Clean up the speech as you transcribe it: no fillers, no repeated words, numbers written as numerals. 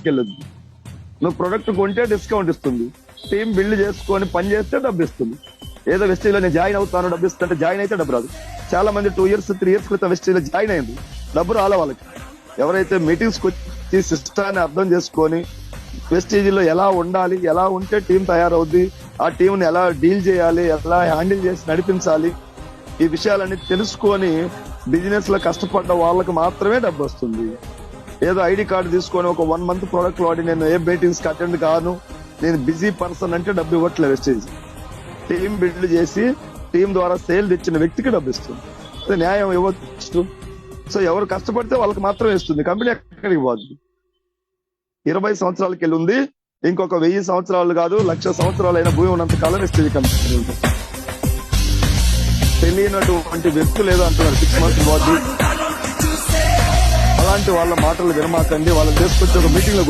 వెళ్ళొద్దు. నువ్వు ప్రొడక్ట్ కొంటే డిస్కౌంట్ ఇస్తుంది, టీం బిల్డ్ చేసుకొని పని చేస్తే డబ్బు ఇస్తుంది. ఏదో వెస్టేజ్ లో నేను జాయిన్ అవుతాను డబ్బు ఇస్తుంటే జాయిన్ అయితే డబ్బు రాదు. చాలా మంది 2 years 3 years క్రితం వెస్టేజ్ లో జాయిన్ అయింది, డబ్బు రాలే వాళ్ళకి. ఎవరైతే మీటింగ్స్ వచ్చి సిస్టాన్ని అర్థం చేసుకొని వెస్టేజ్ లో ఎలా ఉండాలి, ఎలా ఉంటే టీం తయారవుద్ది, ఆ టీం ని ఎలా డీల్ చేయాలి, ఎలా హ్యాండిల్ చేసి నడిపించాలి, ఈ విషయాలన్నీ తెలుసుకొని బిజినెస్ లో కష్టపడ్డ వాళ్ళకి మాత్రమే డబ్బు వస్తుంది. ఏదో ఐడి కార్డు తీసుకొని ఒక 1 month ప్రోడక్ట్ వాడి నేను ఏ మీటింగ్స్ కి అటెండ్ కాను, నేను బిజీ పర్సన్ అంటే డబ్బు ఇవ్వట్లేదు వెస్టేజ్. టీం బిల్డ్ చేసి టీం ద్వారా సేల్ తెచ్చిన వ్యక్తికి డబ్బు ఇస్తుంది. అది న్యాయం ఇవ్వచ్చు. సో ఎవరు కష్టపడితే వాళ్ళకి మాత్రమే ఇస్తుంది, కంపెనీ ఎక్కడికి పోదు. 20 సంవత్సరాలకి వెళ్ళి ఉంది, ఇంకొక 1000 సంవత్సరాలు కాదు 1,00,000 సంవత్సరాలు అయిన భూమి ఉన్నంత కాలం వెస్టేజ్ కంపెనీ ఉంటుంది. తెలియనటువంటి వ్యక్తులు ఏదో అంటున్నారు 6 months పోద్ది, అలాంటి వాళ్ళ మాటలు వినమాకండి. వాళ్ళని తీసుకొచ్చి ఒక మీటింగ్ లో